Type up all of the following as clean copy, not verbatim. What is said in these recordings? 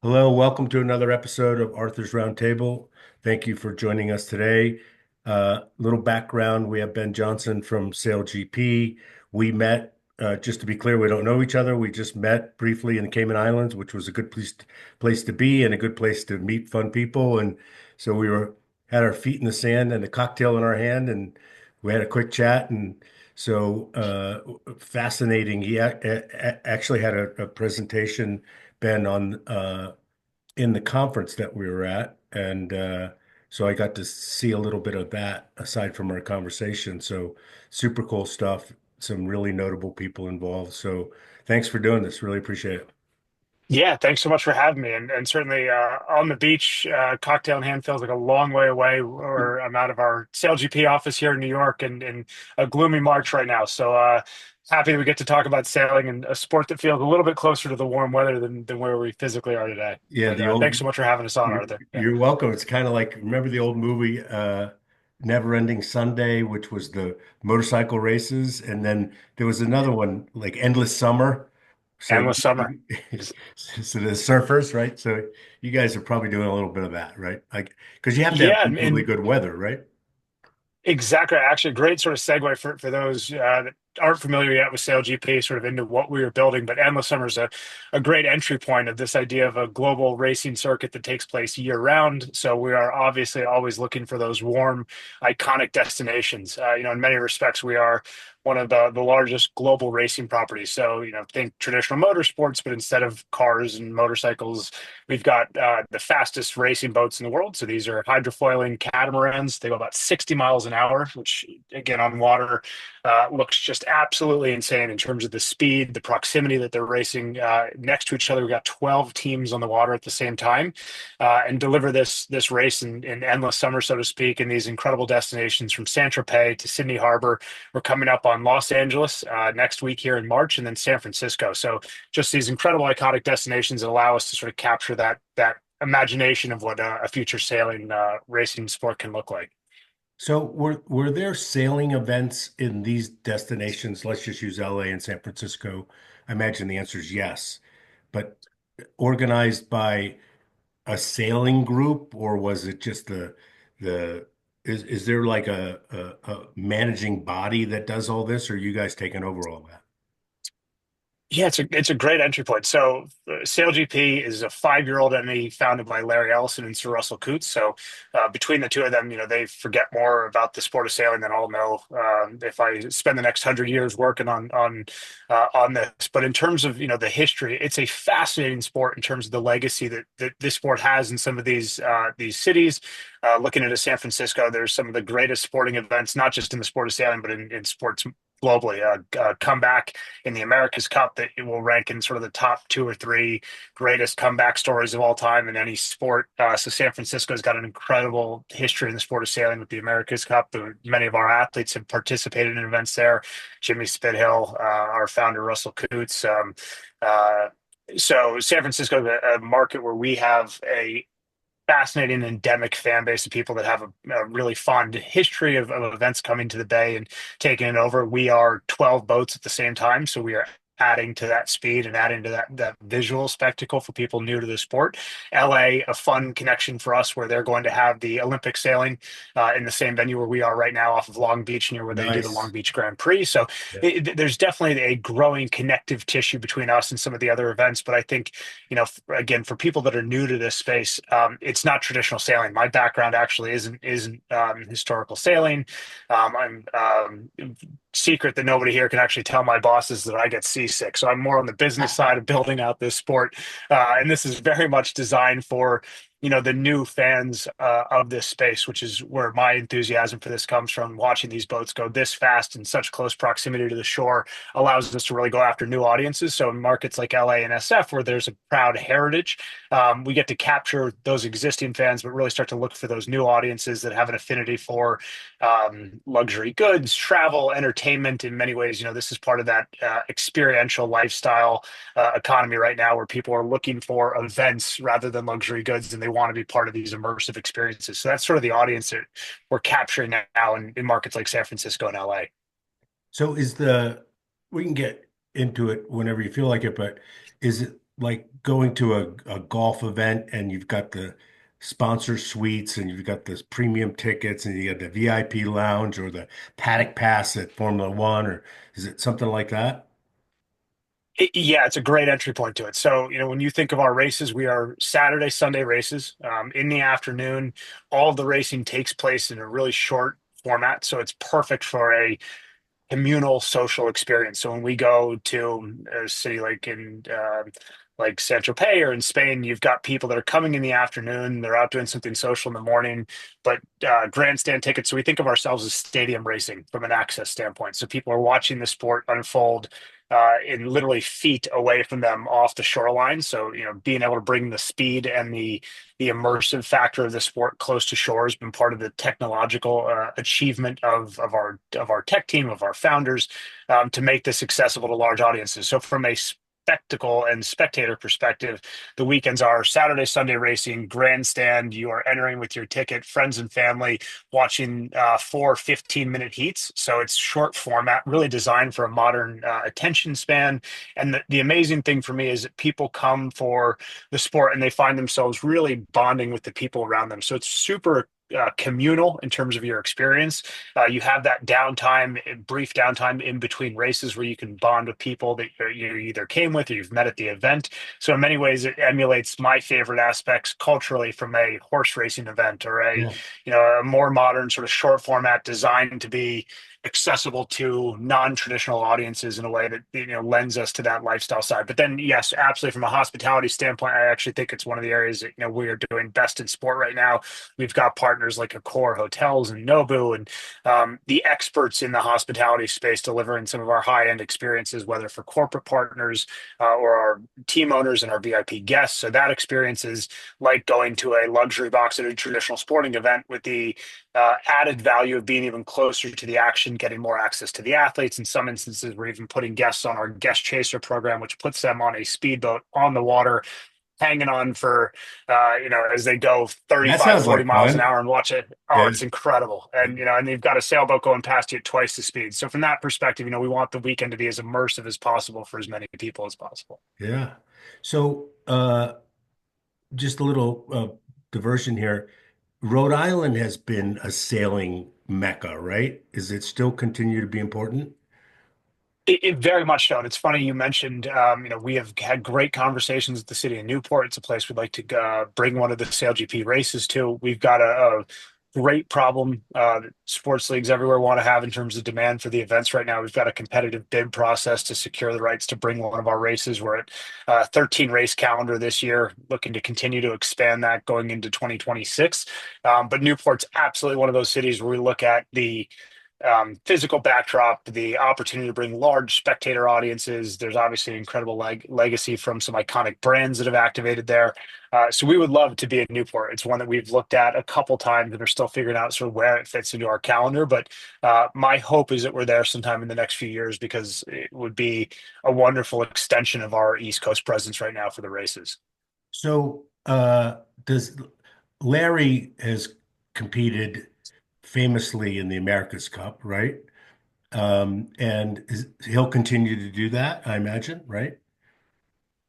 Hello, welcome to another episode of Arthur's Roundtable. Thank you for joining us today. Little background, we have Ben Johnson from SailGP. We met, just to be clear, we don't know each other. We just met briefly in the Cayman Islands, which was a good place to be and a good place to meet fun people. And so had our feet in the sand and a cocktail in our hand, and we had a quick chat. And so fascinating. Actually had a presentation, Ben, on in the conference that we were at, and so I got to see a little bit of that aside from our conversation. So super cool stuff. Some really notable people involved. So thanks for doing this. Really appreciate it. Yeah, thanks so much for having me. And certainly on the beach, cocktail in hand feels like a long way away. Or I'm out of our SailGP office here in New York and a gloomy March right now. So happy that we get to talk about sailing and a sport that feels a little bit closer to the warm weather than where we physically are today. Yeah, But the old. thanks so much for having us on, You're, Arthur. Yeah. you're welcome. It's kind of like, remember the old movie, Never Ending Sunday, which was the motorcycle races, and then there was another one like Endless Summer. So, Endless summer. so the surfers, right? So you guys are probably doing a little bit of that, right? Like, because you have to have Yeah, really good weather, right? exactly. Actually, great sort of segue for those that aren't familiar yet with SailGP, sort of into what we were building. But Endless Summer is a great entry point of this idea of a global racing circuit that takes place year round. So we are obviously always looking for those warm, iconic destinations. In many respects, we are one of the largest global racing properties. So, think traditional motorsports, but instead of cars and motorcycles, we've got the fastest racing boats in the world. So these are hydrofoiling catamarans. They go about 60 miles an hour, which again on water looks just absolutely insane in terms of the speed, the proximity that they're racing next to each other. We've got 12 teams on the water at the same time and deliver this race in endless summer, so to speak, in these incredible destinations from Saint Tropez to Sydney Harbor. We're coming up on Los Angeles next week here in March, and then San Francisco. So just these incredible iconic destinations that allow us to sort of capture that imagination of what a future sailing racing sport can look like. So were there sailing events in these destinations? Let's just use LA and San Francisco. I imagine the answer is yes, but organized by a sailing group, or was it just the is there like a managing body that does all this, or are you guys taking over all that? Yeah, it's a great entry point. So, SailGP is a 5-year-old entity founded by Larry Ellison and Sir Russell Coots. So, between the two of them, they forget more about the sport of sailing than I'll know if I spend the next 100 years working on this. But in terms of the history, it's a fascinating sport in terms of the legacy that this sport has in some of these cities. Looking at San Francisco, there's some of the greatest sporting events, not just in the sport of sailing, but in sports globally. Comeback in the America's Cup that it will rank in sort of the top two or three greatest comeback stories of all time in any sport. So San Francisco's got an incredible history in the sport of sailing with the America's Cup. Many of our athletes have participated in events there. Jimmy Spithill, our founder Russell Coots. So San Francisco is a market where we have a fascinating endemic fan base of people that have a really fond history of events coming to the bay and taking it over. We are 12 boats at the same time, so we are adding to that speed and adding to that visual spectacle for people new to the sport. LA, a fun connection for us where they're going to have the Olympic sailing in the same venue where we are right now off of Long Beach near where they do the Long Nice. Beach Grand Prix. So Yeah. there's definitely a growing connective tissue between us and some of the other events. But I think again, for people that are new to this space, it's not traditional sailing. My background actually isn't historical sailing. I'm secret that nobody here can actually tell my bosses that I get seasick. So I'm more on the business side of building out this sport, and this is very much designed for the new fans of this space, which is where my enthusiasm for this comes from. Watching these boats go this fast in such close proximity to the shore allows us to really go after new audiences. So in markets like LA and SF, where there's a proud heritage, we get to capture those existing fans, but really start to look for those new audiences that have an affinity for luxury goods, travel, entertainment. In many ways, this is part of that experiential lifestyle economy right now, where people are looking for events rather than luxury goods, and they want to be part of these immersive experiences. So that's sort of the audience that we're capturing now in markets like San Francisco and LA. So we can get into it whenever you feel like it, but is it like going to a golf event and you've got the sponsor suites and you've got the premium tickets and you got the VIP lounge or the paddock pass at Formula One, or is it something like that? Yeah, it's a great entry point to it. So, when you think of our races, we are Saturday, Sunday races. In the afternoon, all of the racing takes place in a really short format. So it's perfect for a communal social experience. So when we go to a city like Saint Tropez or in Spain, you've got people that are coming in the afternoon. They're out doing something social in the morning, but grandstand tickets. So we think of ourselves as stadium racing from an access standpoint. So people are watching the sport unfold in literally feet away from them off the shoreline. So being able to bring the speed and the immersive factor of the sport close to shore has been part of the technological achievement of our tech team, of our founders, to make this accessible to large audiences. So from a spectacle and spectator perspective, the weekends are Saturday, Sunday racing, grandstand. You are entering with your ticket, friends and family, watching four 15-minute heats. So it's short format, really designed for a modern attention span. And the amazing thing for me is that people come for the sport and they find themselves really bonding with the people around them. So it's super communal in terms of your experience. You have that downtime, brief downtime in between races where you can bond with people that you either came with or you've met at the event. So in many ways, it emulates my favorite aspects culturally from a horse racing event or Yeah. a more modern sort of short format designed to be accessible to non-traditional audiences in a way that lends us to that lifestyle side. But then, yes, absolutely, from a hospitality standpoint, I actually think it's one of the areas that we are doing best in sport right now. We've got partners like Accor Hotels and Nobu, and the experts in the hospitality space delivering some of our high-end experiences, whether for corporate partners or our team owners and our VIP guests. So that experience is like going to a luxury box at a traditional sporting event with the added value of being even closer to the action, getting more access to the athletes. In some instances, we're even putting guests on our guest chaser program, which puts them on a speedboat on the water, hanging on for, as they go That 35, sounds 40 like miles an fun. hour and watch it. Oh, Yeah. it's incredible. And they've got a sailboat going past you at twice the speed. So from that perspective, we want the weekend to be as immersive as possible for as many people as possible. Yeah. So, just a little diversion here. Rhode Island has been a sailing mecca, right? Is it still continue to be important? It very much so. And it's funny you mentioned, we have had great conversations with the city of Newport. It's a place we'd like to bring one of the SailGP races to. We've got a great problem that sports leagues everywhere want to have in terms of demand for the events right now. We've got a competitive bid process to secure the rights to bring one of our races. We're at 13 race calendar this year, looking to continue to expand that going into 2026. But Newport's absolutely one of those cities where we look at the physical backdrop, the opportunity to bring large spectator audiences. There's obviously an incredible legacy from some iconic brands that have activated there. So we would love to be in Newport. It's one that we've looked at a couple times and are still figuring out sort of where it fits into our calendar. But my hope is that we're there sometime in the next few years because it would be a wonderful extension of our East Coast presence right now for the races. So, does Larry has competed famously in the America's Cup, right? He'll continue to do that, I imagine, right?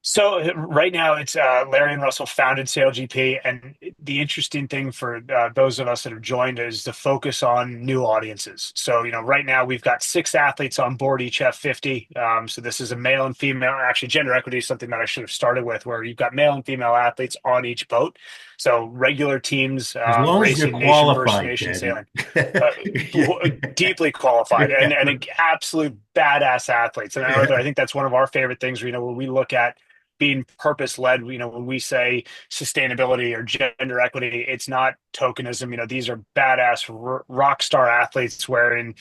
So right now it's Larry and Russell founded SailGP, and the interesting thing for those of us that have joined is the focus on new audiences. So right now we've got six athletes on board each F50. So this is a male and female. Actually, gender equity is something that I should have started with, where you've got male and female athletes on each boat. So regular teams As long as you're racing nation versus qualified, nation Ben. sailing. uh, Deeply qualified and absolute badass athletes. And Arthur, I think that's one of our favorite things. When we look at being purpose led, when we say sustainability or gender equity, it's not tokenism. These are badass rock star athletes wearing,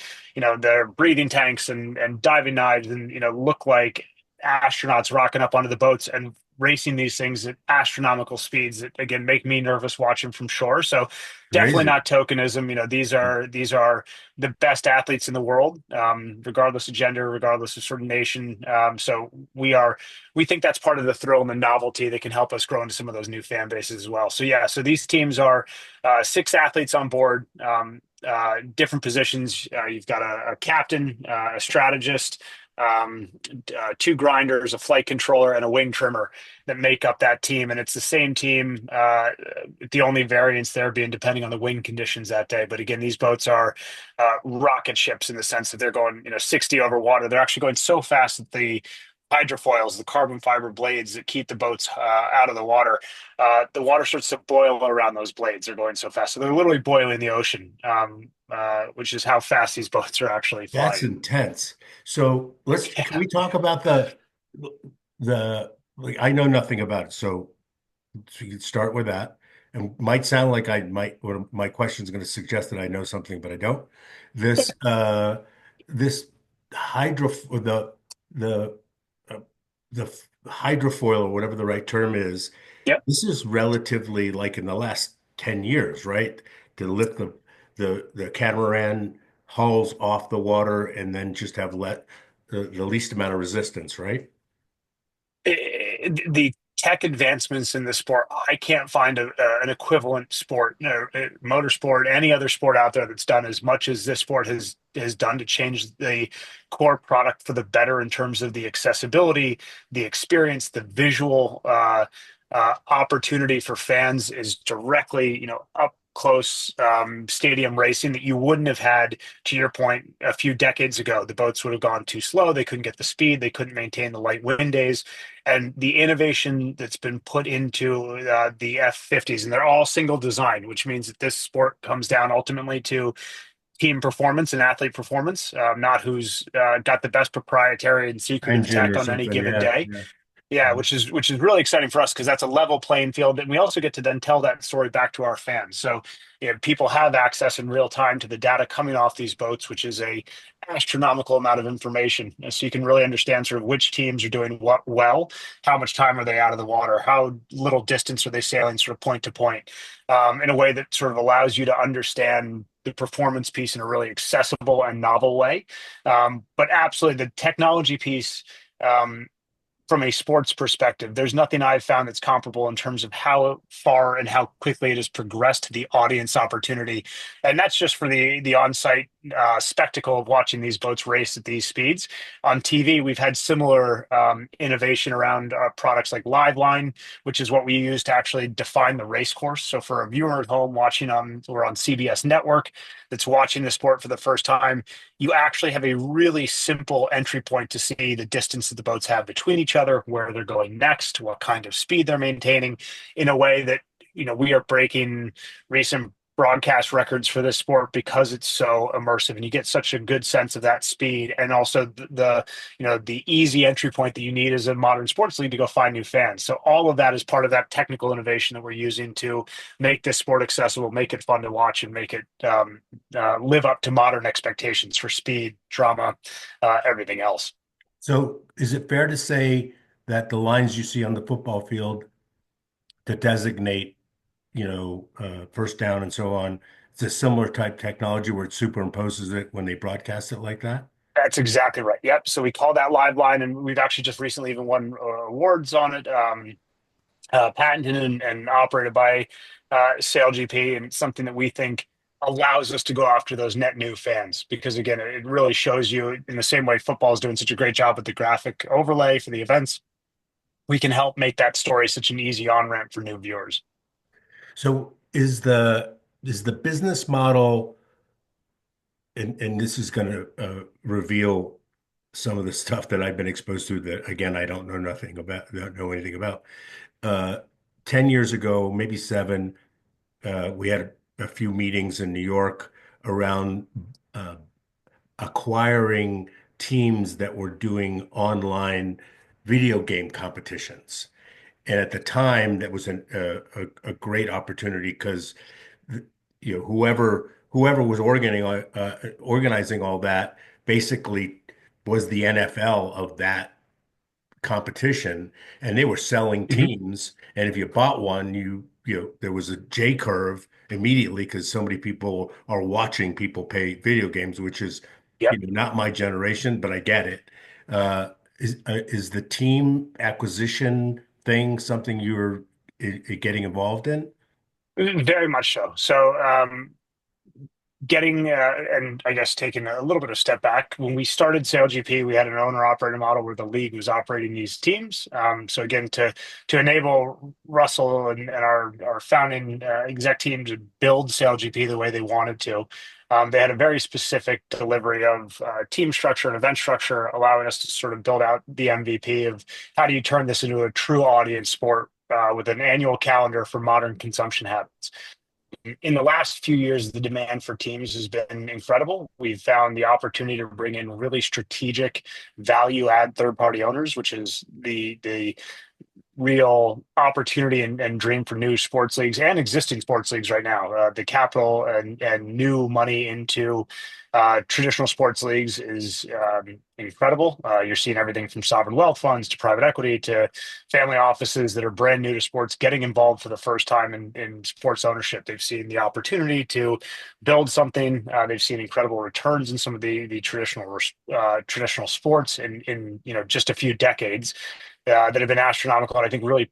their breathing tanks and diving knives and, look like astronauts rocking up onto the boats and racing these things at astronomical speeds that again make me nervous watching from shore. So definitely Crazy. not tokenism. These are the best athletes in the world, regardless of gender, regardless of sort of nation. So we think that's part of the thrill and the novelty that can help us grow into some of those new fan bases as well. So yeah, so these teams are six athletes on board, different positions. You've got a captain, a strategist, um, two grinders, a flight controller, and a wing trimmer that make up that team. And it's the same team, the only variance there being depending on the wind conditions that day. But again, these boats are rocket ships in the sense that they're going, 60 over water. They're actually going so fast that the hydrofoils, the carbon fiber blades that keep the boats out of the water starts to boil around those blades. They're going so fast. So they're literally boiling the ocean, which is how fast these boats are actually That's flying. intense. So can Yeah. we talk about like, I know nothing about it. So you can start with that. And might sound like or my question is going to suggest that I know something, but I don't. This, this hydro, the, uh, the hydrofoil or whatever the right term is, Yep. this is relatively like in the last 10 years, right? To lift the catamaran hulls off the water and then just have let the least amount of resistance, right? The tech advancements in the sport, I can't find an equivalent sport, motorsport, any other sport out there that's done as much as this sport has done to change the core product for the better in terms of the accessibility, the experience, the visual opportunity for fans is directly, up close stadium racing that you wouldn't have had, to your point, a few decades ago. The boats would have gone too slow. They couldn't get the speed. They couldn't maintain the light wind days. And the innovation that's been put into the F50s, and they're all single design, which means that this sport comes down ultimately to team performance and athlete performance, not who's got the best proprietary and secretive Engine tech or on any something. given Yeah. day. Yeah. Yeah, which is really exciting for us because that's a level playing field, and we also get to then tell that story back to our fans. So, people have access in real time to the data coming off these boats, which is a astronomical amount of information. So you can really understand sort of which teams are doing what well, how much time are they out of the water, how little distance are they sailing, sort of point to point, in a way that sort of allows you to understand the performance piece in a really accessible and novel way. But absolutely, the technology piece. From a sports perspective, there's nothing I've found that's comparable in terms of how far and how quickly it has progressed to the audience opportunity. And that's just for the on-site spectacle of watching these boats race at these speeds. On TV, we've had similar innovation around products like Liveline, which is what we use to actually define the race course. So for a viewer at home watching on CBS Network that's watching the sport for the first time, you actually have a really simple entry point to see the distance that the boats have between each other, where they're going next, what kind of speed they're maintaining, in a way that, we are breaking recent broadcast records for this sport because it's so immersive and you get such a good sense of that speed and also the easy entry point that you need as a modern sports league to go find new fans. So all of that is part of that technical innovation that we're using to make this sport accessible, make it fun to watch, and make it live up to modern expectations for speed, drama, everything else. So is it fair to say that the lines you see on the football field to designate, first down and so on, it's a similar type technology where it superimposes it when they broadcast it like that? That's exactly right. Yep. So we call that live line, and we've actually just recently even won awards on it, patented and operated by SailGP, and it's something that we think allows us to go after those net new fans because again, it really shows you in the same way football is doing such a great job with the graphic overlay for the events. We can help make that story such an easy on ramp for new viewers. So is the business model, and this is going to reveal some of the stuff that I've been exposed to that again I don't know anything about. Uh, 10 years ago, maybe seven, we had a few meetings in New York around uh, acquiring teams that were doing online video game competitions. And at the time, that was a great opportunity because whoever was organizing all that basically was the NFL of that competition, and they were selling Mhm. teams. And if you bought one, there was a J curve immediately because so many people are watching people play video games, which is Yep. not my generation, but I get it. Is the team acquisition thing something you're getting involved in? Very much so. So getting and I guess taking a little bit of step back, when we started SailGP, we had an owner operator model where the league was operating these teams. So again, to enable Russell and our founding exec team to build SailGP the way they wanted to, they had a very specific delivery of team structure and event structure, allowing us to sort of build out the MVP of how do you turn this into a true audience sport with an annual calendar for modern consumption habits. In the last few years, the demand for teams has been incredible. We've found the opportunity to bring in really strategic value add third party owners, which is the real opportunity and dream for new sports leagues and existing sports leagues right now. The capital and new money into traditional sports leagues is incredible. You're seeing everything from sovereign wealth funds to private equity to family offices that are brand new to sports getting involved for the first time in sports ownership. They've seen the opportunity to build something. They've seen incredible returns in some of the traditional sports in just a few decades that have been astronomical, and I think really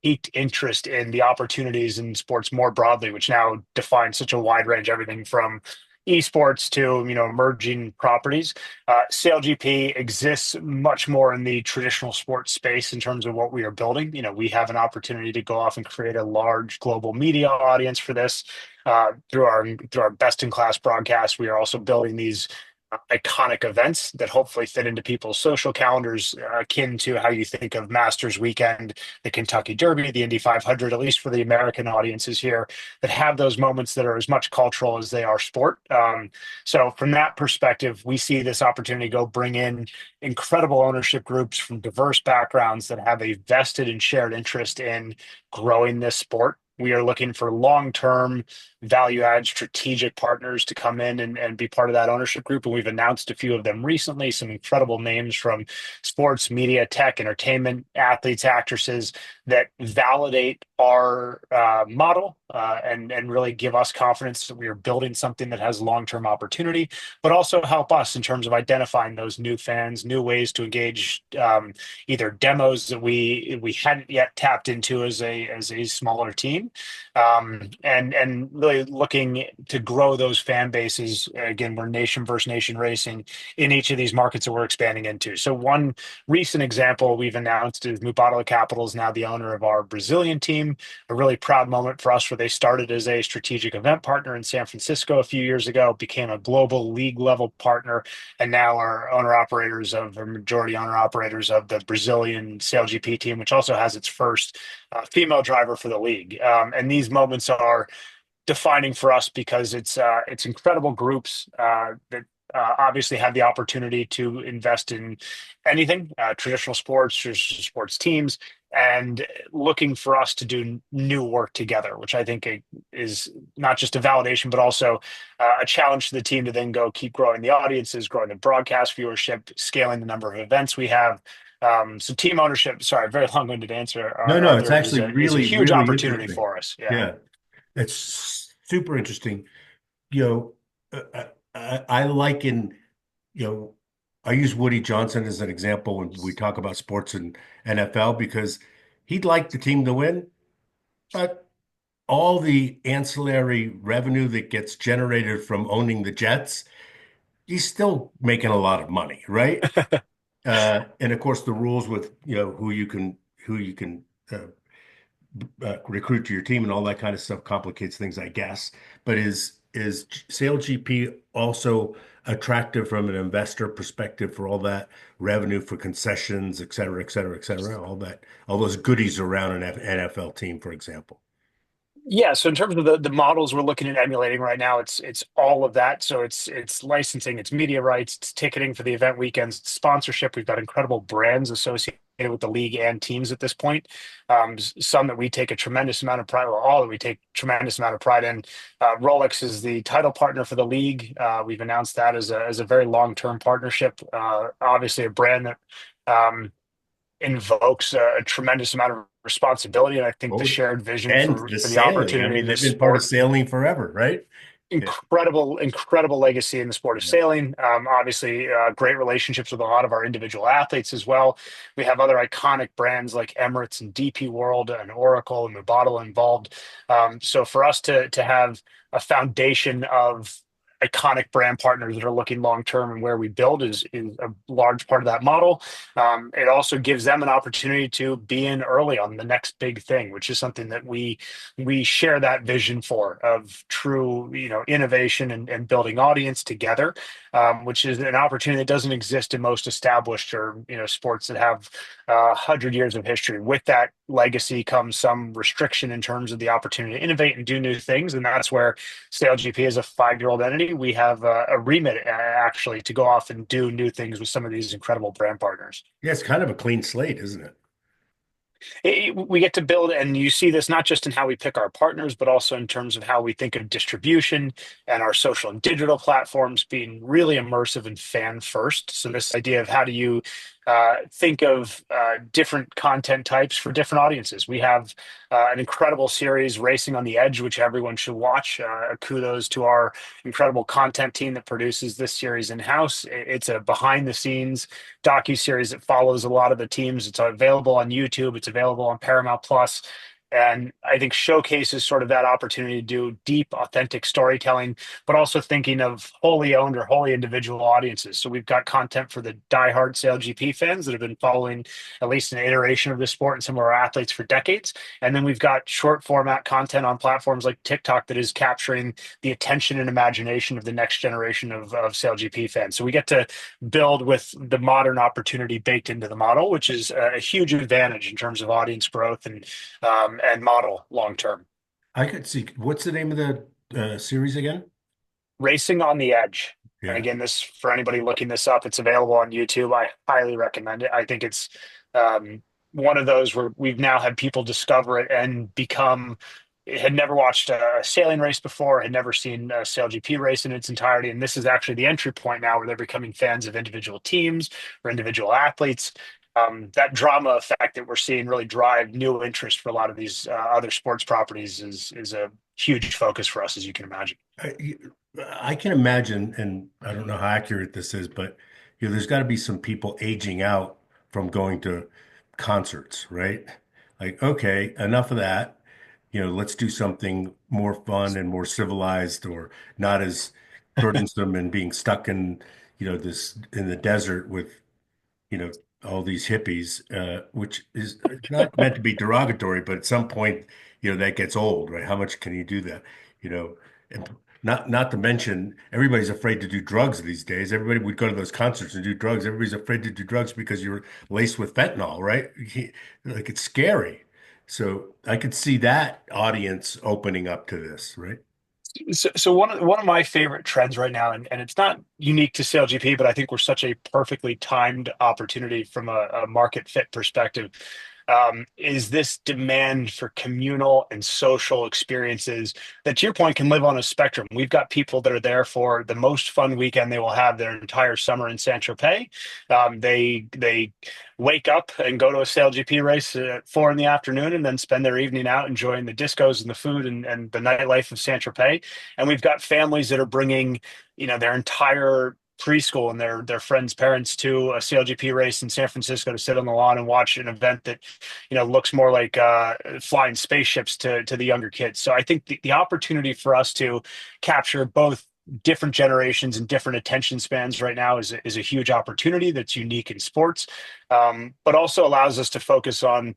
piqued interest in the opportunities in sports more broadly, which now define such a wide range, everything from esports to emerging properties. SailGP exists much more in the traditional sports space in terms of what we are building. We have an opportunity to go off and create a large global media audience for this through our best in class broadcast. We are also building these iconic events that hopefully fit into people's social calendars, akin to how you think of Masters Weekend, the Kentucky Derby, the Indy 500, at least for the American audiences here, that have those moments that are as much cultural as they are sport. So, from that perspective, we see this opportunity to go bring in incredible ownership groups from diverse backgrounds that have a vested and shared interest in growing this sport. We are looking for long-term value add strategic partners to come in and be part of that ownership group. And we've announced a few of them recently, some incredible names from sports, media, tech, entertainment, athletes, actresses that validate our model and really give us confidence that we are building something that has long-term opportunity, but also help us in terms of identifying those new fans, new ways to engage, either demos that we hadn't yet tapped into as a smaller team, and really looking to grow those fan bases. Again, we're nation versus nation racing in each of these markets that we're expanding into. So one recent example we've announced is Mubadala Capital is now the owner of our Brazilian team. A really proud moment for us, where they started as a strategic event partner in San Francisco a few years ago, became a global league level partner, and now are majority owner operators of the Brazilian SailGP team, which also has its first female driver for the league. And these moments are defining for us because it's incredible groups that obviously have the opportunity to invest in anything, traditional sports teams, and looking for us to do new work together, which I think is not just a validation, but also a challenge to the team to then go keep growing the audiences, growing the broadcast viewership, scaling the number of events we have. So team ownership, sorry, very long-winded answer, No, no, it's Arthur, is actually a really, huge really opportunity interesting. for us. Yeah. Yeah, it's super interesting. You know, I liken, you know, I use Woody Johnson as an example when we talk about sports and NFL because he'd like the team to win, but all the ancillary revenue that gets generated from owning the Jets, he's still making a lot of money, right? And of course, the rules with who you can uh, recruit to your team and all that kind of stuff complicates things, I guess. But is SailGP also attractive from an investor perspective for all that revenue for concessions, et cetera, et cetera, et cetera, all those goodies around an NFL team, for example? Yeah, so in terms of the models we're looking at emulating right now, it's all of that. So it's licensing, it's media rights, it's ticketing for the event weekends, it's sponsorship. We've got incredible brands associated with the league and teams at this point. Some that we take a tremendous amount of pride, well, all that we take tremendous amount of pride in. Rolex is the title partner for the league. We've announced that as a very long-term partnership. Obviously, a brand that invokes a tremendous amount of responsibility, and I think the Oh, shared vision and for the for the sailing. I opportunity mean, in they've this been part of sport. sailing forever, right? Yeah. Incredible legacy in the sport of Yeah. sailing. Obviously, great relationships with a lot of our individual athletes as well. We have other iconic brands like Emirates and DP World and Oracle and Mubadala involved. So for us to have a foundation of iconic brand partners that are looking long term, and where we build is a large part of that model. It also gives them an opportunity to be in early on the next big thing, which is something that we share that vision for, of true, innovation and building audience together, which is an opportunity that doesn't exist in most established or sports that have 100 years of history. With that legacy comes some restriction in terms of the opportunity to innovate and do new things, and that's where SailGP is a 5-year-old entity. We have a remit actually to go off and do new things with some of these incredible brand partners. Yeah, it's kind of a clean slate, isn't it? We get to build, and you see this not just in how we pick our partners, but also in terms of how we think of distribution and our social and digital platforms being really immersive and fan first. So this idea of how do you think of different content types for different audiences. We have an incredible series, Racing on the Edge, which everyone should watch. Kudos to our incredible content team that produces this series in-house. It's a behind-the-scenes docu-series that follows a lot of the teams. It's available on YouTube. It's available on Paramount Plus. And I think showcases sort of that opportunity to do deep, authentic storytelling, but also thinking of wholly owned or wholly individual audiences. So we've got content for the diehard SailGP fans that have been following at least an iteration of this sport and some of our athletes for decades. And then we've got short format content on platforms like TikTok that is capturing the attention and imagination of the next generation of SailGP fans. So we get to build with the modern opportunity baked into the model, which is a huge advantage in terms of audience growth and model long term. I could see. What's the name of the series again? Racing on the Edge. And Yeah. again, this for anybody looking this up, it's available on YouTube. I highly recommend it. I think it's one of those where we've now had people discover it and become had never watched a sailing race before, had never seen a SailGP race in its entirety. And this is actually the entry point now where they're becoming fans of individual teams or individual athletes. That drama effect that we're seeing really drive new interest for a lot of these other sports properties is a huge focus for us, as you can imagine. I, I can imagine, and I don't know how accurate this is, but there's got to be some people aging out from going to concerts, right? Like, okay, enough of that. Let's do something more fun and more civilized, or not as burdensome and being stuck in, this in the desert with all these hippies, which is not meant to be derogatory, but at some point, that gets old, right? How much can you do that? You know, and not to mention everybody's afraid to do drugs these days. Everybody would go to those concerts and do drugs. Everybody's afraid to do drugs because you're laced with fentanyl, right? Like it's scary. So I could see that audience opening up to this, right? So one of my favorite trends right now, and it's not unique to SailGP, but I think we're such a perfectly timed opportunity from a market fit perspective, is this demand for communal and social experiences that, to your point, can live on a spectrum. We've got people that are there for the most fun weekend they will have their entire summer in Saint Tropez. They wake up and go to a SailGP race at 4 in the afternoon, and then spend their evening out enjoying the discos and the food and the nightlife of Saint Tropez. And we've got families that are bringing, their entire preschool and their friends' parents to a SailGP race in San Francisco to sit on the lawn and watch an event that, looks more like flying spaceships to the younger kids. So I think the opportunity for us to capture both different generations and different attention spans right now is a huge opportunity that's unique in sports, but also allows us to focus on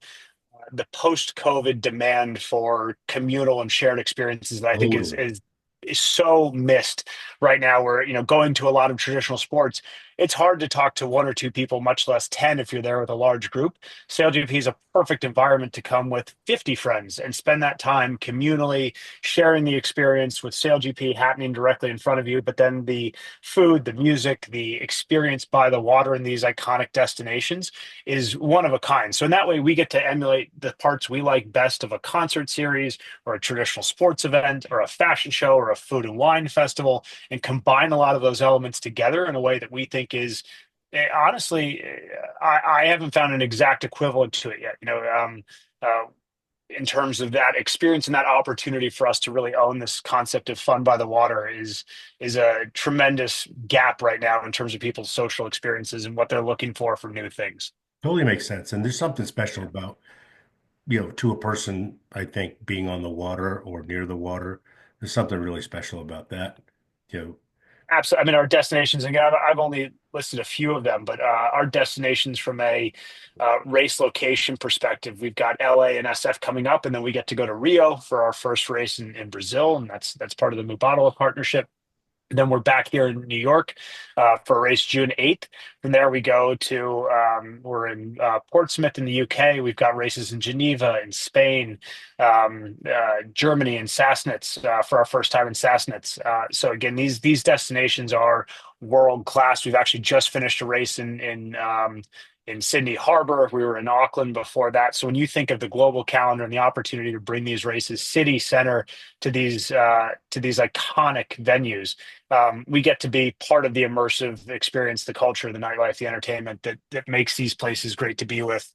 the post-COVID demand for communal and shared experiences that I think is Totally. is is so missed right now. Where going to a lot of traditional sports, it's hard to talk to one or two people, much less 10 if you're there with a large group. SailGP is a perfect environment to come with 50 friends and spend that time communally sharing the experience with SailGP happening directly in front of you. But then the food, the music, the experience by the water in these iconic destinations is one of a kind. So in that way, we get to emulate the parts we like best of a concert series or a traditional sports event or a fashion show or a food and wine festival, and combine a lot of those elements together in a way that we think is honestly, I haven't found an exact equivalent to it yet. In terms of that experience and that opportunity for us to really own this concept of fun by the water is a tremendous gap right now in terms of people's social experiences and what they're looking for new things. Totally makes sense. And there's something special about, to a person, I think being on the water or near the water, there's something really special about that. You know, Absolutely. I mean, our destinations, again, I've only listed a few of them, but our destinations from a race location perspective, we've got LA and SF coming up, and then we get to go to Rio for our first race in Brazil, and that's part of the Mubadala partnership. And then we're back here in New York for a race June 8th. From there, we go to, we're in Portsmouth in the UK. We've got races in Geneva, in Spain, Germany, and Sassnitz for our first time in Sassnitz. So again, these destinations are world class. We've actually just finished a race in Sydney Harbor. We were in Auckland before that. So when you think of the global calendar and the opportunity to bring these races city center to these iconic venues, we get to be part of the immersive experience, the culture, the nightlife, the entertainment that makes these places great to be with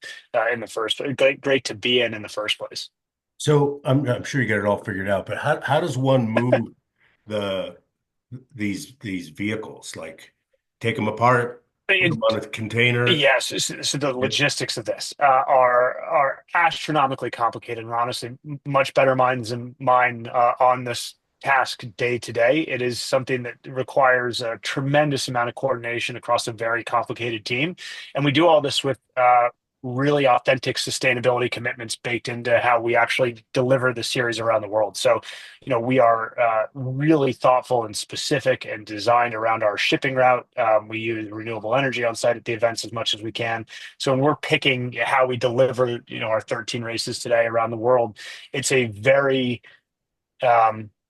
in the first great to be in the first place. So I'm sure you got it all figured out, but how does one move the these vehicles? Like take them apart, put them And on a container. yes, so the logistics of this are astronomically complicated, and honestly, much better minds than mine on this task day to day. It is something that requires a tremendous amount of coordination across a very complicated team, and we do all this with really authentic sustainability commitments baked into how we actually deliver the series around the world. So, we are really thoughtful and specific and designed around our shipping route. We use renewable energy on site at the events as much as we can. So when we're picking how we deliver, our 13 races today around the world, it's a very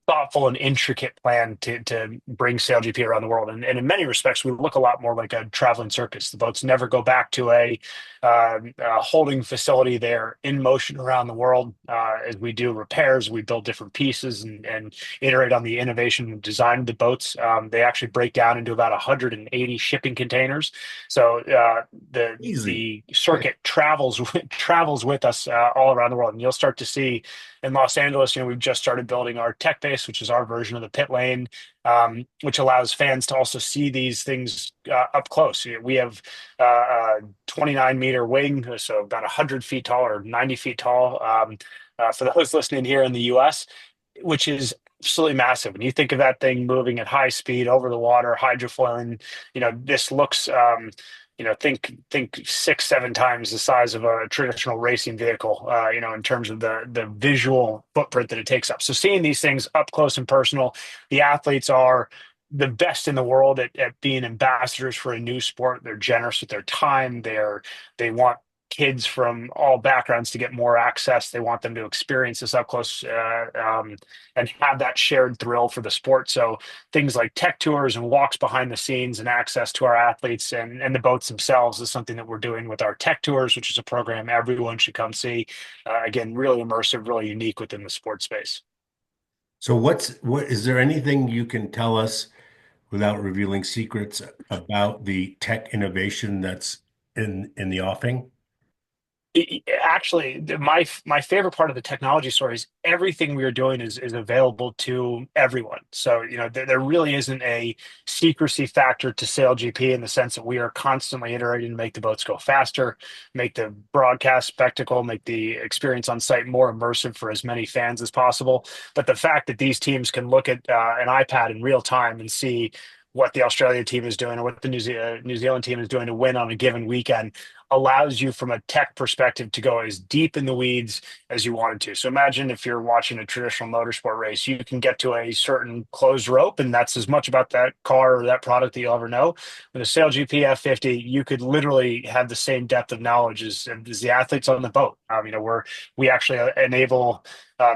thoughtful and intricate plan to bring SailGP around the world. And in many respects, we look a lot more like a traveling circus. The boats never go back to a holding facility. They're in motion around the world as we do repairs. We build different pieces and iterate on the innovation and design of the boats. They actually break down into about 180 shipping containers. So Easy. the circuit travels with us all around the world, and you'll start to see in Los Angeles, we've just started building our tech base, which is our version of the pit lane, which allows fans to also see these things up close. We have a 29-meter wing, so about 100 feet tall or 90 feet tall. For those listening here in the US, which is absolutely massive. When you think of that thing moving at high speed over the water, hydrofoiling, this looks think 6, 7 times the size of a traditional racing vehicle, in terms of the visual footprint that it takes up. So seeing these things up close and personal, the athletes are the best in the world at being ambassadors for a new sport. They're generous with their time. They want kids from all backgrounds to get more access. They want them to experience this up close and have that shared thrill for the sport. So things like tech tours and walks behind the scenes and access to our athletes and the boats themselves is something that we're doing with our tech tours, which is a program everyone should come see. Again, really immersive, really unique within the sports space. So what is there anything you can tell us without revealing secrets about the tech innovation that's in the offing? Actually, my favorite part of the technology story is everything we are doing is available to everyone. So, there really isn't a secrecy factor to SailGP in the sense that we are constantly iterating to make the boats go faster, make the broadcast spectacle, make the experience on site more immersive for as many fans as possible. But the fact that these teams can look at an iPad in real time and see what the Australia team is doing or what the New Zealand team is doing to win on a given weekend allows you from a tech perspective to go as deep in the weeds as you wanted to. So imagine if you're watching a traditional motorsport race, you can get to a certain closed rope, and that's as much about that car or that product that you'll ever know. With a SailGP F50, you could literally have the same depth of knowledge as the athletes on the boat. We actually enable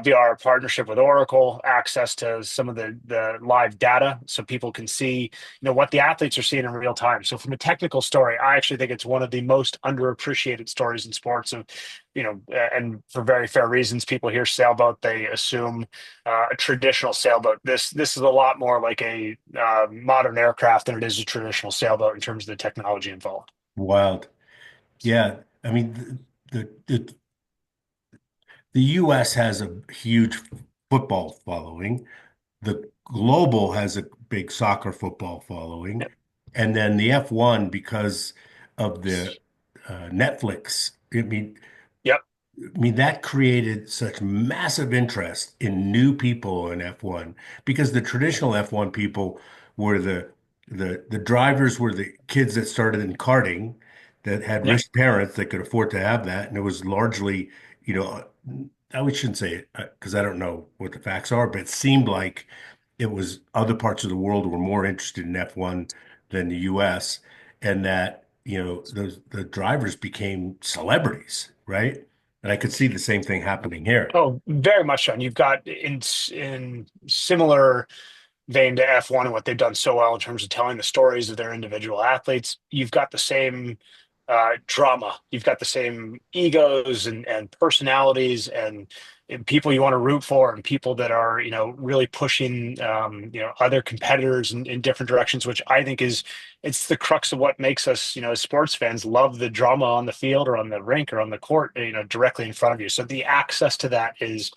via our partnership with Oracle access to some of the live data so people can see what the athletes are seeing in real time. So from a technical story, I actually think it's one of the most underappreciated stories in sports. Of and for very fair reasons, people hear sailboat, they assume a traditional sailboat. This is a lot more like a modern aircraft than it is a traditional sailboat in terms of the technology involved. Wild. Yeah. I mean, the US has a huge football following. The global has a big soccer football following. Yep. And then the F1, because of the Netflix, Yep. I mean, that created such massive interest in new people in F1 because the traditional F1 people where the drivers were the kids that started in karting that had Yeah. rich parents that could afford to have that, and it was largely, you know, I shouldn't say it because I don't know what the facts are, but it seemed like it was other parts of the world were more interested in F1 than the US, and that, the drivers became celebrities, right? And I could see the same thing happening here. Oh, very much so. And you've got in similar vein to F1 and what they've done so well in terms of telling the stories of their individual athletes. You've got the same drama. You've got the same egos and personalities and people you want to root for and people that are, really pushing, other competitors in different directions, which I think it's the crux of what makes us, as sports fans, love the drama on the field or on the rink or on the court, directly in front of you. So the access to that is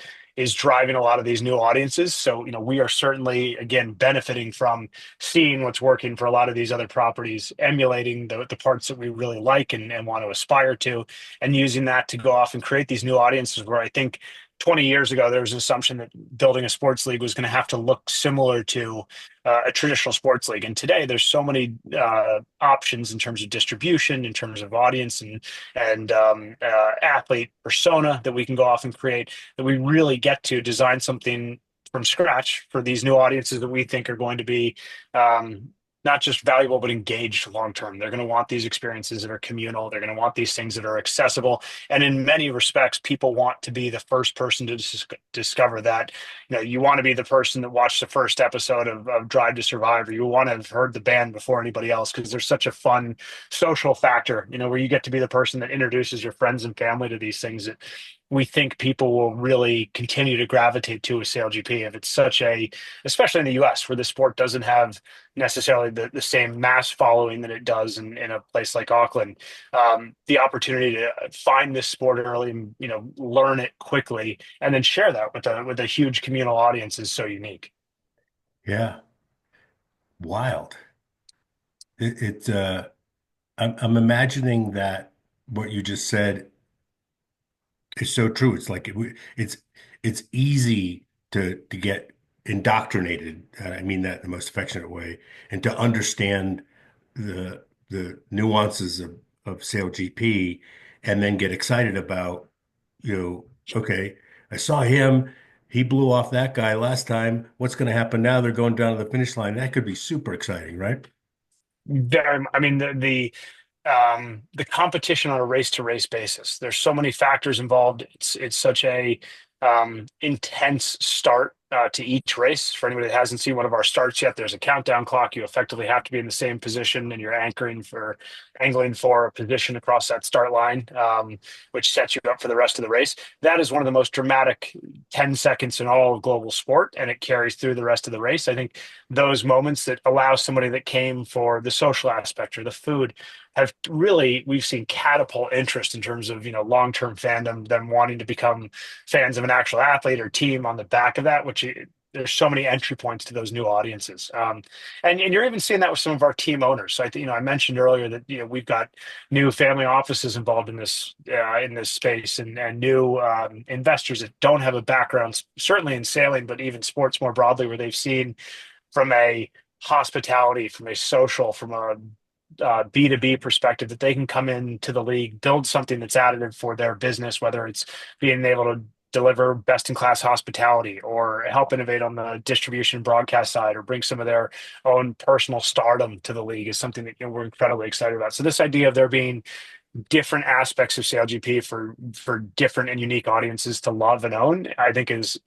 driving a lot of these new audiences. So, we are certainly, again, benefiting from seeing what's working for a lot of these other properties, emulating the parts that we really like and want to aspire to, and using that to go off and create these new audiences where I think 20 years ago, there was an assumption that building a sports league was going to have to look similar to a traditional sports league. And today, there's so many options in terms of distribution, in terms of audience, and athlete persona that we can go off and create, that we really get to design something from scratch for these new audiences that we think are going to be not just valuable but engaged long term. They're going to want these experiences that are communal. They're going to want these things that are accessible. And in many respects, people want to be the first person to discover that. You want to be the person that watched the first episode of Drive to Survive, or you want to have heard the band before anybody else, because there's such a fun social factor, where you get to be the person that introduces your friends and family to these things that we think people will really continue to gravitate to with SailGP. If it's especially in the US, where the sport doesn't have necessarily the same mass following that it does in a place like Auckland, the opportunity to find this sport early and, learn it quickly and then share that with a huge communal audience is so unique. Yeah, wild. I'm imagining that what you just said is so true. It's like it's easy to get indoctrinated. I mean that in the most affectionate way, and to understand the nuances of SailGP, and then get excited about, okay, I saw him. He blew off that guy last time. What's going to happen now? They're going down to the finish line. That could be super exciting, right? I mean, the competition on a race to race basis. There's so many factors involved. It's such a intense start to each race. For anybody that hasn't seen one of our starts yet, there's a countdown clock. You effectively have to be in the same position, and you're angling for a position across that start line, which sets you up for the rest of the race. That is one of the most dramatic 10 seconds in all of global sport, and it carries through the rest of the race. I think those moments that allow somebody that came for the social aspect or the food have really, we've seen catapult interest in terms of, long-term fandom, them wanting to become fans of an actual athlete or team on the back of that, which there's so many entry points to those new audiences. And you're even seeing that with some of our team owners. So I think, I mentioned earlier that, we've got new family offices involved in this space, and new investors that don't have a background, certainly in sailing, but even sports more broadly, where they've seen from a hospitality, from a social, from a B2B perspective, that they can come into the league, build something that's additive for their business, whether it's being able to deliver best in class hospitality or help innovate on the distribution and broadcast side, or bring some of their own personal stardom to the league, is something that, we're incredibly excited about. So this idea of there being different aspects of SailGP for different and unique audiences to love and own, I think is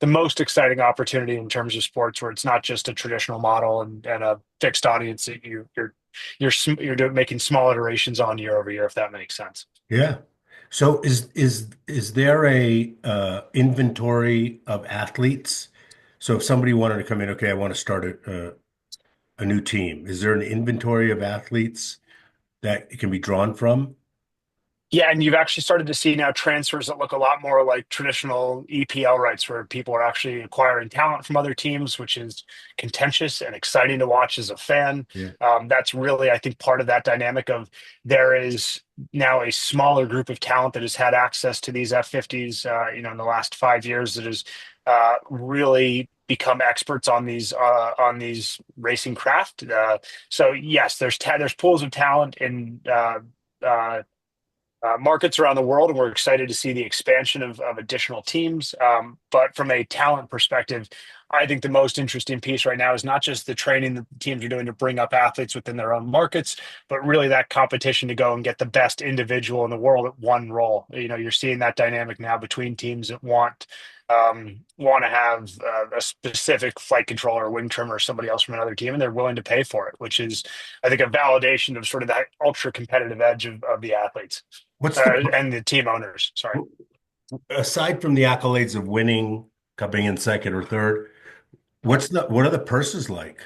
the most exciting opportunity in terms of sports, where it's not just a traditional model and a fixed audience that you're making small iterations on year over year, if that makes sense. Yeah. So is there a inventory of athletes? So if somebody wanted to come in, okay, I want to start a new team. Is there an inventory of athletes that it can be drawn from? Yeah, and you've actually started to see now transfers that look a lot more like traditional EPL rights, where people are actually acquiring talent from other teams, which is contentious and exciting to watch as a fan. Yeah. That's really, I think, part of that dynamic of there is now a smaller group of talent that has had access to these F50s, in the last 5 years, that is really become experts on these racing craft. So yes, there's pools of talent in uh, markets around the world, and we're excited to see the expansion of additional teams. But from a talent perspective, I think the most interesting piece right now is not just the training that the teams are doing to bring up athletes within their own markets, but really that competition to go and get the best individual in the world at one role. You're seeing that dynamic now between teams that want to have a specific flight controller or wing trimmer or somebody else from another team, and they're willing to pay for it, which is, I think, a validation of sort of that ultra competitive edge of the athletes What's the and the team owners. Sorry. aside from the accolades of winning, coming in second or third, what are the purses like?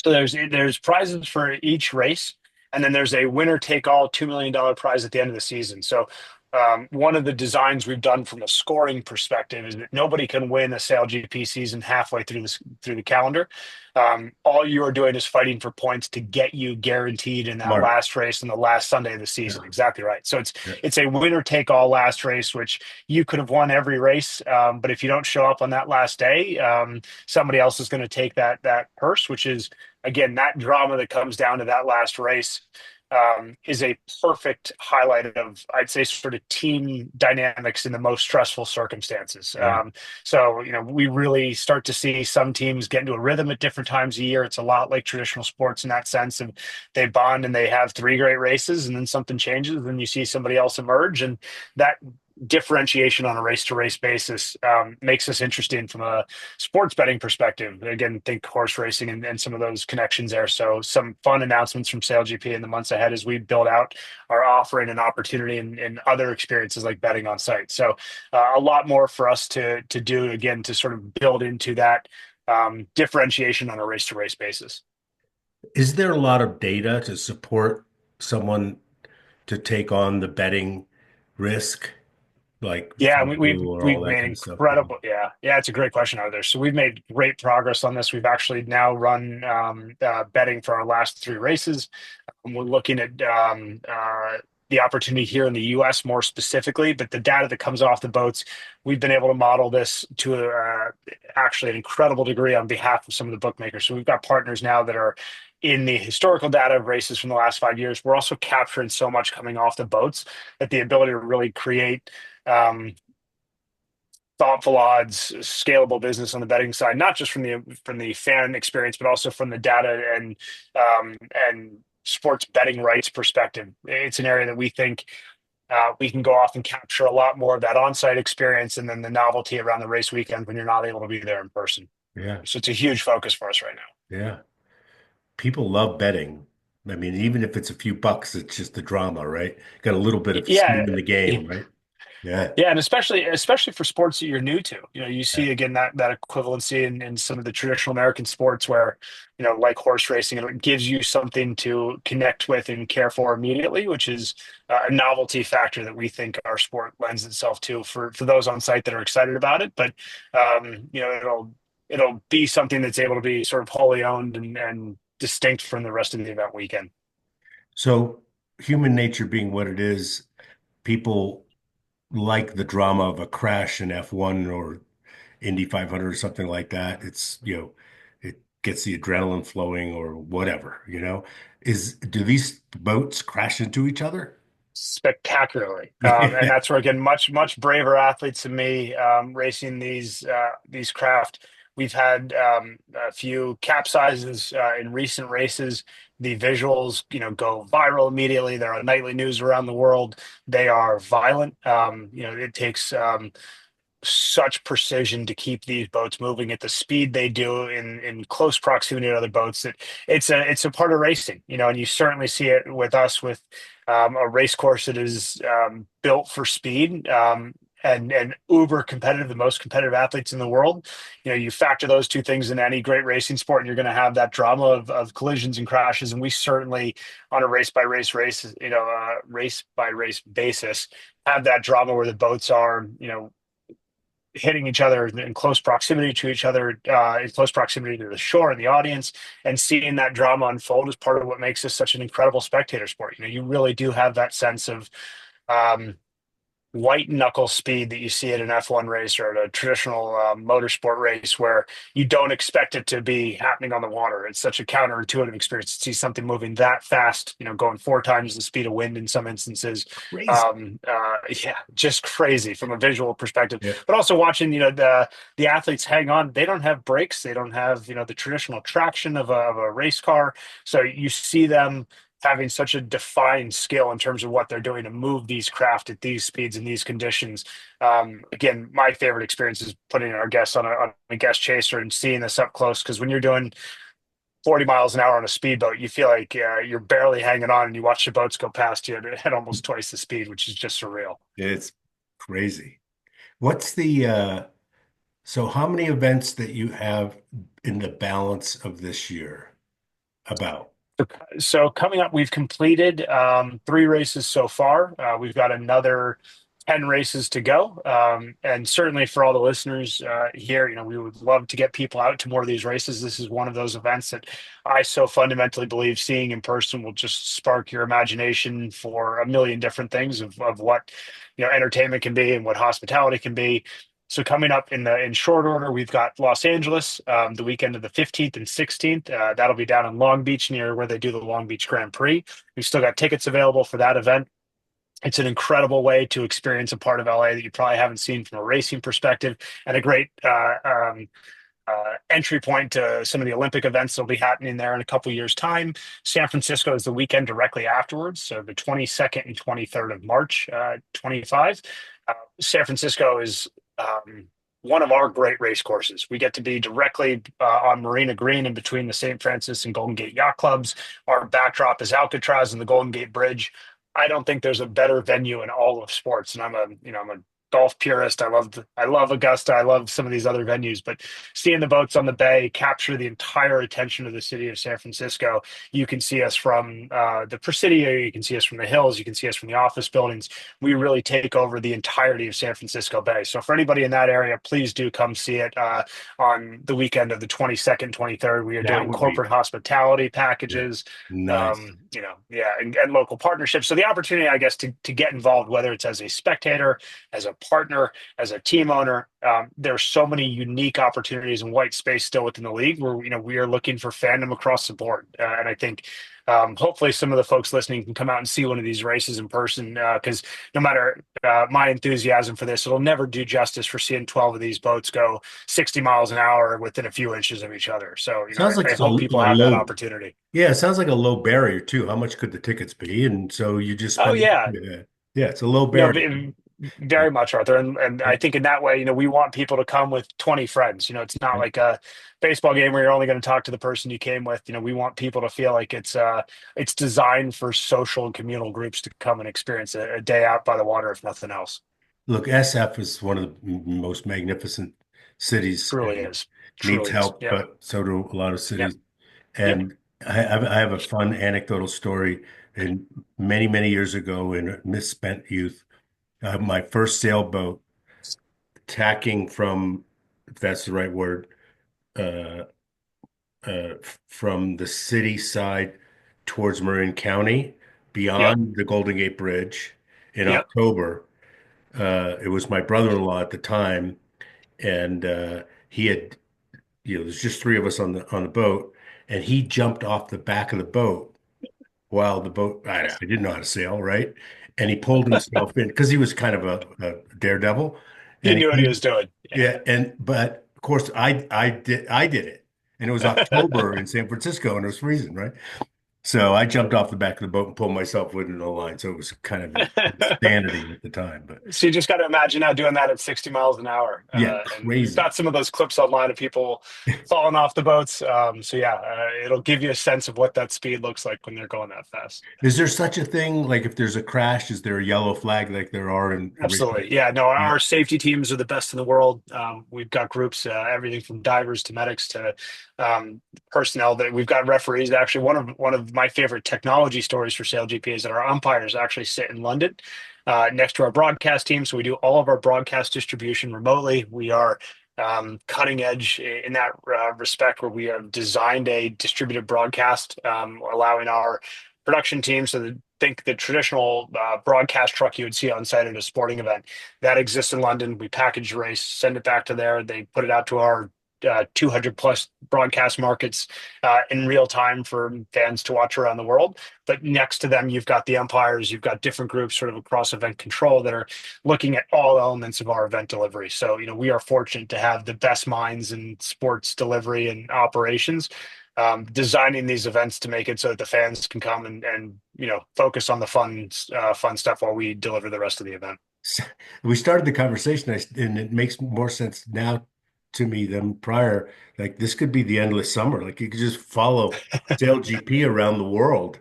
So there's prizes for each race, and then there's a winner take all $2 million prize at the end of the season. So one of the designs we've done from a scoring perspective is that nobody can win a SailGP season halfway through the calendar. All you are doing is fighting for points to get you guaranteed in that Smart. last race on the last Sunday of the season. Yeah. Exactly right. So it's Yeah. it's a winner take all last race, which you could have won every race, but if you don't show up on that last day, somebody else is going to take that purse, which is again that drama that comes down to that last race is a perfect highlight of, I'd say, sort of team dynamics in the most stressful circumstances. Yeah. So, we really start to see some teams get into a rhythm at different times a year. It's a lot like traditional sports in that sense. And they bond and they have three great races, and then something changes, and you see somebody else emerge. And that differentiation on a race to race basis makes us interesting from a sports betting perspective. Again, think horse racing and some of those connections there. So some fun announcements from SailGP in the months ahead as we build out our offering and opportunity and other experiences like betting on site. So a lot more for us to do, again, to sort of build into that differentiation on a race to race basis. Is there a lot of data to support someone to take on the betting risk, like Yeah, we, we've FanDuel or all we've that made kind of stuff? incredible. Yeah, it's a great question out there. So we've made great progress on this. We've actually now run betting for our last three races. We're looking at the opportunity here in the U.S. more specifically, but the data that comes off the boats, we've been able to model this to actually an incredible degree on behalf of some of the bookmakers. So we've got partners now that are in the historical data of races from the last 5 years. We're also capturing so much coming off the boats that the ability to really create um, thoughtful odds, scalable business on the betting side, not just from the fan experience, but also from the data and sports betting rights perspective. It's an area that we think we can go off and capture a lot more of that on-site experience, and then the novelty around the race weekend when you're not able to be there in person. Yeah. So it's a huge focus for us right now. Yeah. People love betting. I mean, even if it's a few bucks, it's just the drama, right? Got a little bit of Yeah, skin in the game, right? Yeah. yeah, and especially for sports that you're new to, you Yeah. see again that equivalency in some of the traditional American sports where, like horse racing, it gives you something to connect with and care for immediately, which is a novelty factor that we think our sport lends itself to for those on site that are excited about it. But it'll be something that's able to be sort of wholly owned and distinct from the rest of the event weekend. So human nature being what it is, people like the drama of a crash in F1 or Indy 500 or something like that. It gets the adrenaline flowing or whatever, do these boats crash into each other? Spectacularly. And Yeah. that's where, again, much braver athletes than me racing these craft. We've had a few capsizes in recent races. The visuals, go viral immediately. They're on nightly news around the world. They are violent. It takes such precision to keep these boats moving at the speed they do in close proximity to other boats that it's a part of racing, and you certainly see it with us with a race course that is built for speed and uber competitive, the most competitive athletes in the world. You factor those two things in any great racing sport, and you're going to have that drama of collisions and crashes. And we certainly, on a race by race basis, have that drama where the boats are, hitting each other in close proximity to each other, in close proximity to the shore and the audience, and seeing that drama unfold is part of what makes this such an incredible spectator sport. You really do have that sense of um, white knuckle speed that you see at an F1 race or at a traditional motorsport race where you don't expect it to be happening on the water. It's such a counterintuitive experience to see something moving that fast, going 4 times the speed of wind in some instances. Crazy. Yeah, just crazy from a visual perspective. Yeah. But also watching, the athletes hang on. They don't have brakes. They don't have, the traditional traction of a race car. So you see them having such a defined skill in terms of what they're doing to move these craft at these speeds and these conditions. Again, my favorite experience is putting our guests on a guest chaser and seeing this up close. Because when you're doing 40 miles an hour on a speedboat, you feel like you're barely hanging on, and you watch the boats go past you at almost twice the speed, which is just surreal. It's crazy. What's the so how many events that you have in the balance of this year? About. So coming up, we've completed 3 races so far. We've got another 10 races to go. And certainly for all the listeners here, we would love to get people out to more of these races. This is one of those events that I so fundamentally believe seeing in person will just spark your imagination for a million different things of what, entertainment can be and what hospitality can be. So coming up in short order, we've got Los Angeles, the weekend of the 15th and 16th. That'll be down in Long Beach near where they do the Long Beach Grand Prix. We've still got tickets available for that event. It's an incredible way to experience a part of LA that you probably haven't seen from a racing perspective, and a great entry point to some of the Olympic events that'll be happening there in a couple years' time. San Francisco is the weekend directly afterwards, so the 22nd and 23rd of March, 25. San Francisco is one of our great race courses. We get to be directly on Marina Green in between the St. Francis and Golden Gate yacht clubs. Our backdrop is Alcatraz and the Golden Gate Bridge. I don't think there's a better venue in all of sports. And I'm a golf purist. I love Augusta. I love some of these other venues, but seeing the boats on the bay capture the entire attention of the city of San Francisco. You can see us from the Presidio. You can see us from the hills. You can see us from the office buildings. We really take over the entirety of San Francisco Bay. So for anybody in that area, please do come see it on the weekend of the 22nd, 23rd. We are That doing would be, corporate hospitality yeah, packages, nice. yeah, and local partnerships. So the opportunity, I guess, to get involved, whether it's as a spectator, as a partner, as a team owner, there's so many unique opportunities and white space still within the league where we are looking for fandom across the board. And I think hopefully some of the folks listening can come out and see one of these races in person because no matter my enthusiasm for this, it'll never do justice for seeing 12 of these boats go 60 miles an hour within a few inches of each other. So, Sounds like I it's a hope people have that low. opportunity. Yeah, it sounds like a low barrier too. How much could the tickets be? And so you just Oh, spend. yeah. Yeah, yeah, it's a low No, barrier. very much, Arthur. And I think in that way, we want people to come with 20 friends. It's not like a baseball game where you're only going to talk to the person you came with. We want people to feel like it's designed for social and communal groups to come and experience a day out by the water, if nothing else. Look, SF is one of the most magnificent cities Truly and is. needs Truly is. help, Yep. but so do a lot of Yep. cities. Yep. And I have a fun anecdotal story. And many, many years ago in misspent youth, my first sailboat tacking from, if that's the right word, uh, from the city side towards Marin County, Yep. beyond the Golden Gate Bridge in Yep. October. It was my brother-in-law at the time, and he had, there's just three of us on the boat, and he jumped off the back of the boat while the boat, I didn't know how to sail, right? And he pulled himself in because he was kind of a daredevil, He and knew what he he, was doing. Yeah. yeah, but of course I did it, and it was October in San Francisco, and it was freezing, right? So I jumped off the back of the boat and pulled myself within the line. So it was kind of insanity at the time, but So you just got to imagine now doing that at 60 miles an hour. yeah, And we've crazy. got some of those clips online of people falling off the boats. So yeah, it'll give you a sense of what that speed looks like when they're going that fast. Is there such a thing? Like if there's a crash, is there a yellow flag like there are in racing? Absolutely. Yeah, no, Yeah. our safety teams are the best in the world. We've got groups, everything from divers to medics to personnel that we've got referees. Actually, one of my favorite technology stories for SailGP is that our umpires actually sit in London next to our broadcast team. So we do all of our broadcast distribution remotely. We are cutting edge in that respect where we have designed a distributed broadcast, allowing our production team. So think the traditional broadcast truck you would see on site at a sporting event that exists in London. We package the race, send it back to there. They put it out to our 200 plus broadcast markets in real time for fans to watch around the world. But next to them, you've got the umpires, you've got different groups sort of across event control that are looking at all elements of our event delivery. So, we are fortunate to have the best minds in sports delivery and operations designing these events to make it so that the fans can come and focus on the fun stuff while we deliver the rest of the event. We started the conversation, and it makes more sense now to me than prior. Like this could be the endless summer. Like you could just follow SailGP around the world,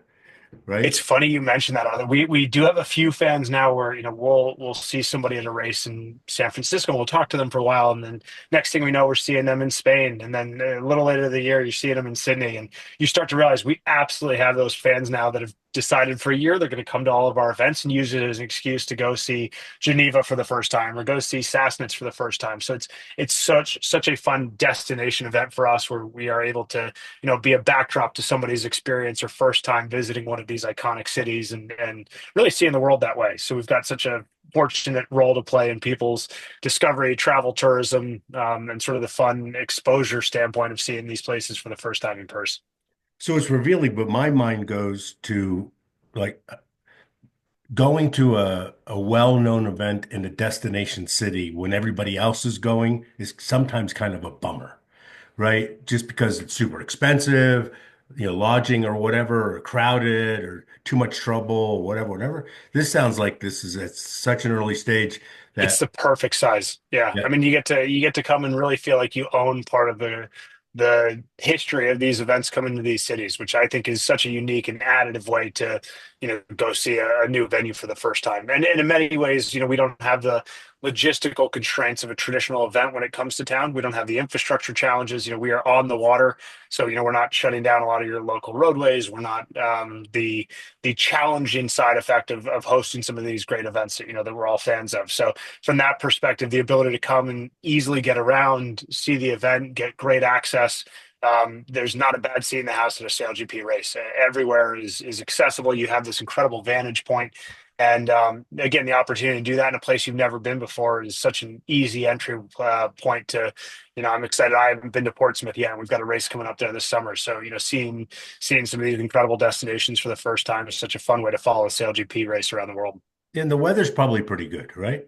right? It's funny you mentioned that. We do have a few fans now where we'll see somebody at a race in San Francisco. We'll talk to them for a while, and then next thing we know, we're seeing them in Spain, and then a little later in the year, you're seeing them in Sydney, and you start to realize we absolutely have those fans now that have decided for a year they're going to come to all of our events and use it as an excuse to go see Geneva for the first time or go see Sassnitz for the first time. So it's such a fun destination event for us where we are able to be a backdrop to somebody's experience or first time visiting one of these iconic cities and really seeing the world that way. So we've got such a fortunate role to play in people's discovery, travel, tourism, and sort of the fun exposure standpoint of seeing these places for the first time in person. So it's revealing, but my mind goes to like going to a well-known event in a destination city when everybody else is going is sometimes kind of a bummer, right? Just because it's super expensive, lodging or whatever, or crowded or too much trouble, or whatever. This sounds like this is at such an early stage It's that, the perfect size. Yeah. yeah, I mean, you get to come and really feel like you own part of the history of these events coming to these cities, which I think is such a unique and additive way to, go see a new venue for the first time. And in many ways, we don't have the logistical constraints of a traditional event when it comes to town. We don't have the infrastructure challenges. We are on the water. So, we're not shutting down a lot of your local roadways. We're not the challenging side effect of hosting some of these great events that we're all fans of. So from that perspective, the ability to come and easily get around, see the event, get great access. There's not a bad seat in the house at a SailGP race. Everywhere is accessible. You have this incredible vantage point. And again, the opportunity to do that in a place you've never been before is such an easy entry point to, I'm excited. I haven't been to Portsmouth yet, and we've got a race coming up there this summer. So, seeing some of these incredible destinations for the first time is such a fun way to follow a SailGP race around the world. and the weather's probably pretty good, right?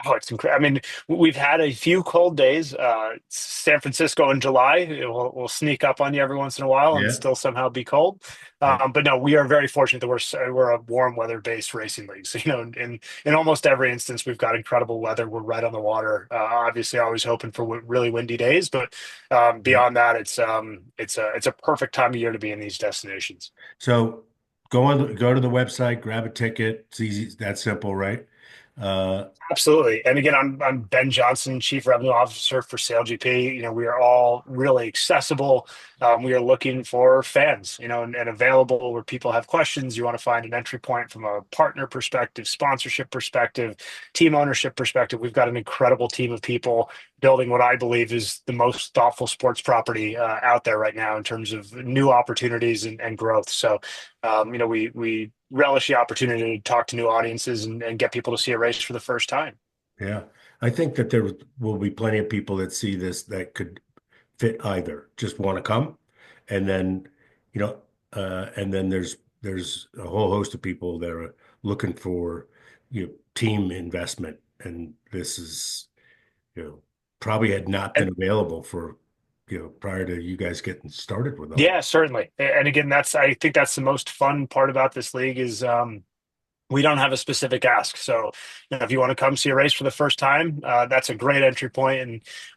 Oh, it's incredible. I mean, we've had a few cold days. San Francisco in July will sneak up on you every once in a while and Yeah. still somehow be cold. Yeah. But no, we are very fortunate that we're a warm weather based racing league. So, in almost every instance, we've got incredible weather. We're right on the water. Obviously, always hoping for really windy days, but Yeah. beyond that, it's a perfect time of year to be in these destinations. So go to the website, grab a ticket. It's easy, that simple, right? Uh, Absolutely. And again, I'm Ben Johnson, Chief Revenue Officer for SailGP. We are all really accessible. We are looking for fans, and available where people have questions. You want to find an entry point from a partner perspective, sponsorship perspective, team ownership perspective. We've got an incredible team of people building what I believe is the most thoughtful sports property out there right now in terms of new opportunities and growth. So, we relish the opportunity to talk to new audiences and get people to see a race for the first time. yeah. I think that there will be plenty of people that see this that could fit either, just want to come. And then, you know, and then there's a whole host of people that are looking for, team investment. And this is, probably had not been And available for, prior to you guys getting started with all. yeah, certainly. And again, I think that's the most fun part about this league is we don't have a specific ask. So, if you want to come see a race for the first time, that's a great entry point.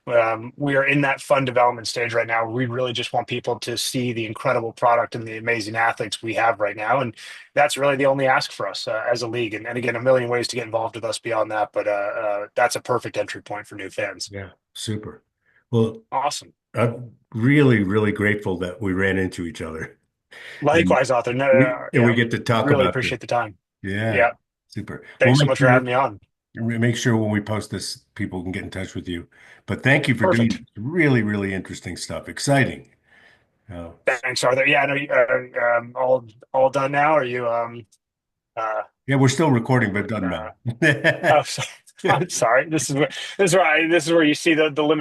And we are in that fun development stage right now. We really just want people to see the incredible product and the amazing athletes we have right now. And that's really the only ask for us as a league. And again, a million ways to get involved with us beyond that. But that's a perfect entry point for new fans. Yeah, super. Well, Awesome. I'm really, really grateful that we ran into each other and Likewise, Arthur. No, we get to talk really about this. appreciate the time. Yeah, Yeah. super. We'll Thanks so make much for having sure me on. make sure when we post this, people can get in touch with you. But thank you for doing Perfect. this. Really, really interesting stuff. Exciting. Oh, Thanks, Arthur. Yeah, I know you, all done now. Are you uh, yeah, we're still recording, but what, done oh, now. sorry. I'm sorry. This is where you see the limit.